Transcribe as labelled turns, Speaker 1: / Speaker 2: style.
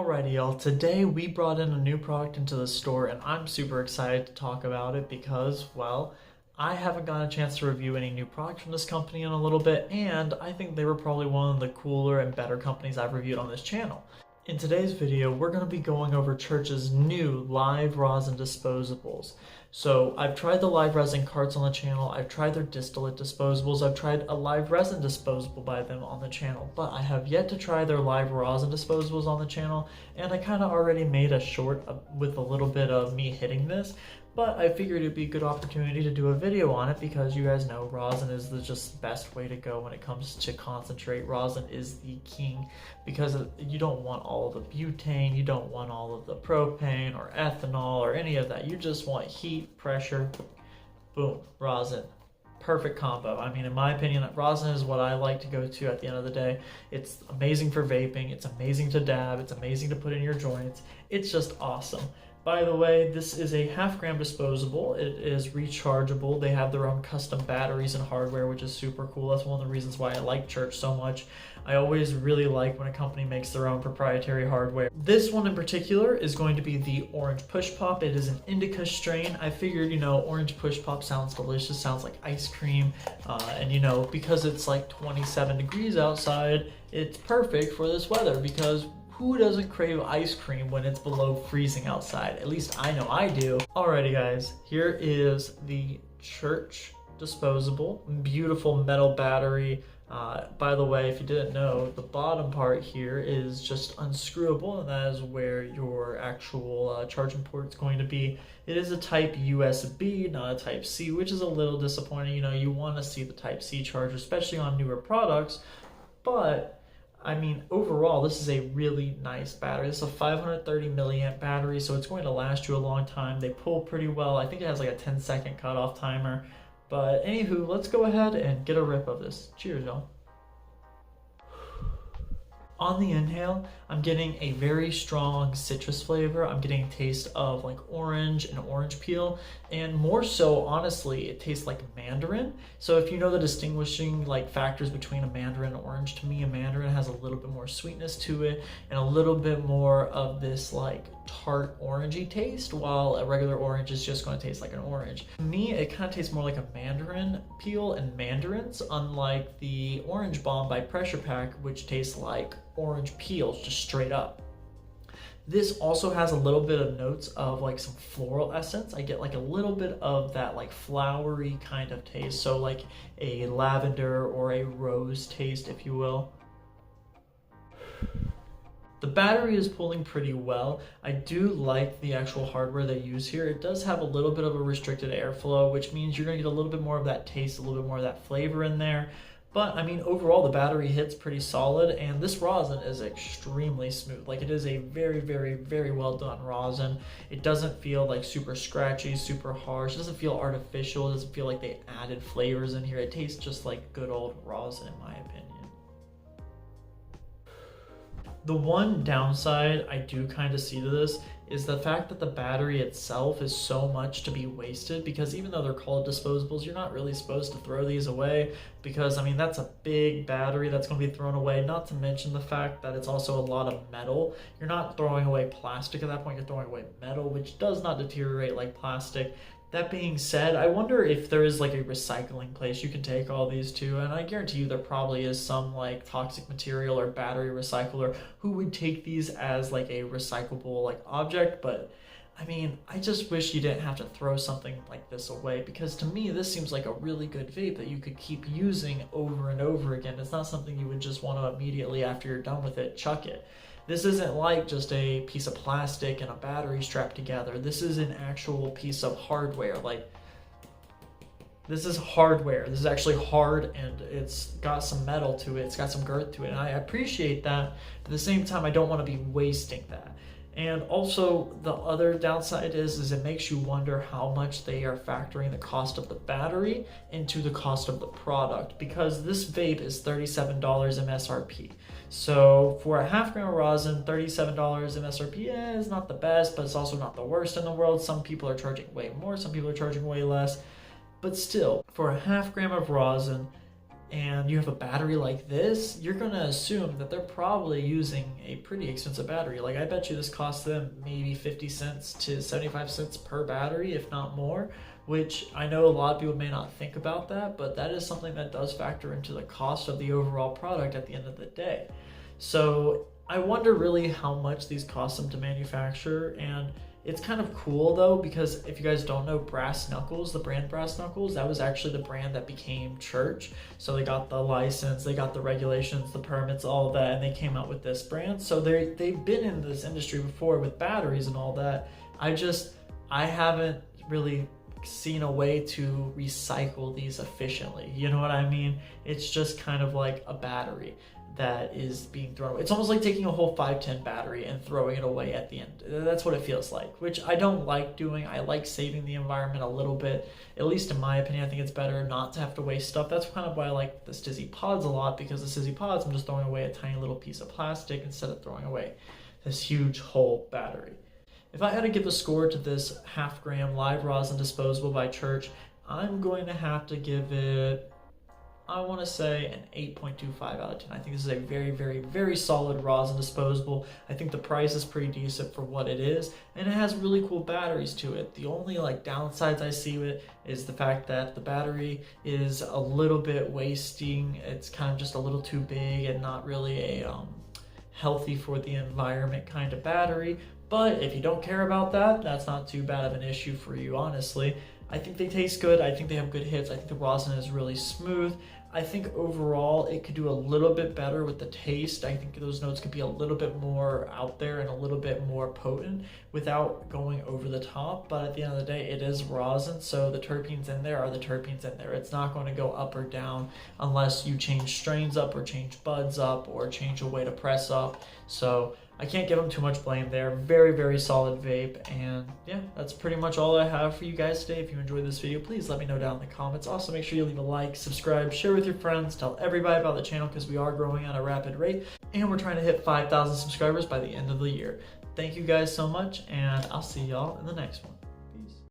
Speaker 1: Alrighty y'all, today we brought in a new product into the store and I'm super excited to talk about it because, well, I haven't gotten a chance to review any new products from this company in a little bit, and I think they were probably one of the cooler and better companies I've reviewed on this channel. In today's video, we're going to be going over Church's new live rosin disposables. So I've tried the live resin carts on the channel, I've tried their distillate disposables, I've tried a live resin disposable by them on the channel, but I have yet to try their live rosin disposables on the channel, and I kind of already made a short with a little bit of me hitting this, but I figured it'd be a good opportunity to do a video on it because you guys know rosin is just the best way to go when it comes to concentrate. Rosin is the king because you don't want all of the butane, you don't want all of the propane or ethanol or any of that. You just want heat, pressure, boom, rosin. Perfect combo. I mean, in my opinion, rosin is what I like to go to at the end of the day. It's amazing for vaping, it's amazing to dab, it's amazing to put in your joints. It's just awesome. By the way, this is a half-gram disposable. It is rechargeable. They have their own custom batteries and hardware, which is super cool. That's one of the reasons why I like Church so much. I always really like when a company makes their own proprietary hardware. This one in particular is going to be the Orange Push Pop. It is an indica strain. I figured, Orange Push Pop sounds delicious, sounds like ice cream. And because it's like 27 degrees outside, it's perfect for this weather because who doesn't crave ice cream when it's below freezing outside? At least I know I do. Alrighty guys, here is the Church disposable. Beautiful metal battery. By the way, if you didn't know, the bottom part here is just unscrewable, and that is where your actual charging port is going to be. It is a type USB, not a type C, which is a little disappointing. You want to see the type C charger, especially on newer products, but I mean, overall, this is a really nice battery. This is a 530 milliamp battery, so it's going to last you a long time. They pull pretty well. I think it has like a 10-second cutoff timer. But anywho, let's go ahead and get a rip of this. Cheers, y'all. On the inhale, I'm getting a very strong citrus flavor. I'm getting a taste of like orange and orange peel, and more so, honestly, it tastes like mandarin. So if you know the distinguishing factors between a mandarin and orange, to me a mandarin has a little bit more sweetness to it and a little bit more of this tart orangey taste, while a regular orange is just going to taste like an orange. To me, it kind of tastes more like a mandarin peel and mandarins, unlike the Orange Bomb by Pressure Pack, which tastes like orange peels just straight up. This also has a little bit of notes of some floral essence. I get a little bit of that flowery kind of taste, so like a lavender or a rose taste, if you will. The battery is pulling pretty well. I do like the actual hardware they use here. It does have a little bit of a restricted airflow, which means you're gonna get a little bit more of that taste, a little bit more of that flavor in there. But I mean, overall, the battery hits pretty solid, and this rosin is extremely smooth. It is a very, very, very well done rosin. It doesn't feel super scratchy, super harsh. It doesn't feel artificial. It doesn't feel like they added flavors in here. It tastes just like good old rosin, in my opinion. The one downside I do kind of see to this is the fact that the battery itself is so much to be wasted, because even though they're called disposables, you're not really supposed to throw these away, because I mean, that's a big battery that's going to be thrown away, not to mention the fact that it's also a lot of metal. You're not throwing away plastic at that point, you're throwing away metal, which does not deteriorate like plastic. That being said, I wonder if there is a recycling place you can take all these to, and I guarantee you there probably is some toxic material or battery recycler who would take these as a recyclable object. But I mean, I just wish you didn't have to throw something like this away, because to me this seems like a really good vape that you could keep using over and over again. It's not something you would just want to immediately after you're done with it chuck it. This isn't like just a piece of plastic and a battery strapped together. This is an actual piece of hardware. This is hardware. This is actually hard, and it's got some metal to it. It's got some girth to it, and I appreciate that. But at the same time, I don't want to be wasting that. And also, the other downside is it makes you wonder how much they are factoring the cost of the battery into the cost of the product, because this vape is $37 MSRP. So for a half gram of rosin, $37 MSRP is not the best, but it's also not the worst in the world. Some people are charging way more, some people are charging way less. But still, for a half gram of rosin, and you have a battery like this, you're gonna assume that they're probably using a pretty expensive battery. Like I bet you this costs them maybe 50 cents to 75 cents per battery, if not more, which I know a lot of people may not think about that, but that is something that does factor into the cost of the overall product at the end of the day. So I wonder really how much these cost them to manufacture, and it's kind of cool though, because if you guys don't know, Brass Knuckles, the brand Brass Knuckles, that was actually the brand that became Church. So they got the license, they got the regulations, the permits, all of that, and they came out with this brand. So they've been in this industry before with batteries and all that. I haven't really seen a way to recycle these efficiently. You know what I mean? It's just kind of like a battery that is being thrown away. It's almost like taking a whole 510 battery and throwing it away at the end. That's what it feels like, which I don't like doing. I like saving the environment a little bit. At least in my opinion, I think it's better not to have to waste stuff. That's kind of why I like the Stizzy Pods a lot, because the Stizzy Pods, I'm just throwing away a tiny little piece of plastic instead of throwing away this huge whole battery. If I had to give a score to this 0.5 gram live rosin disposable by Church, I'm going to have to give it, I want to say, an 8.25 out of 10. I think this is a very, very, very solid rosin disposable. I think the price is pretty decent for what it is, and it has really cool batteries to it. The only downsides I see with it is the fact that the battery is a little bit wasting. It's kind of just a little too big and not really a healthy for the environment kind of battery. But if you don't care about that, that's not too bad of an issue for you, honestly. I think they taste good. I think they have good hits. I think the rosin is really smooth. I think overall it could do a little bit better with the taste. I think those notes could be a little bit more out there and a little bit more potent without going over the top. But at the end of the day, it is rosin, so the terpenes in there are the terpenes in there. It's not going to go up or down unless you change strains up or change buds up or change a way to press up. So I can't give them too much blame there. Very, very solid vape. And yeah, that's pretty much all I have for you guys today. If you enjoyed this video, please let me know down in the comments. Also, make sure you leave a like, subscribe, share with your friends, tell everybody about the channel, because we are growing at a rapid rate and we're trying to hit 5,000 subscribers by the end of the year. Thank you guys so much, and I'll see y'all in the next one.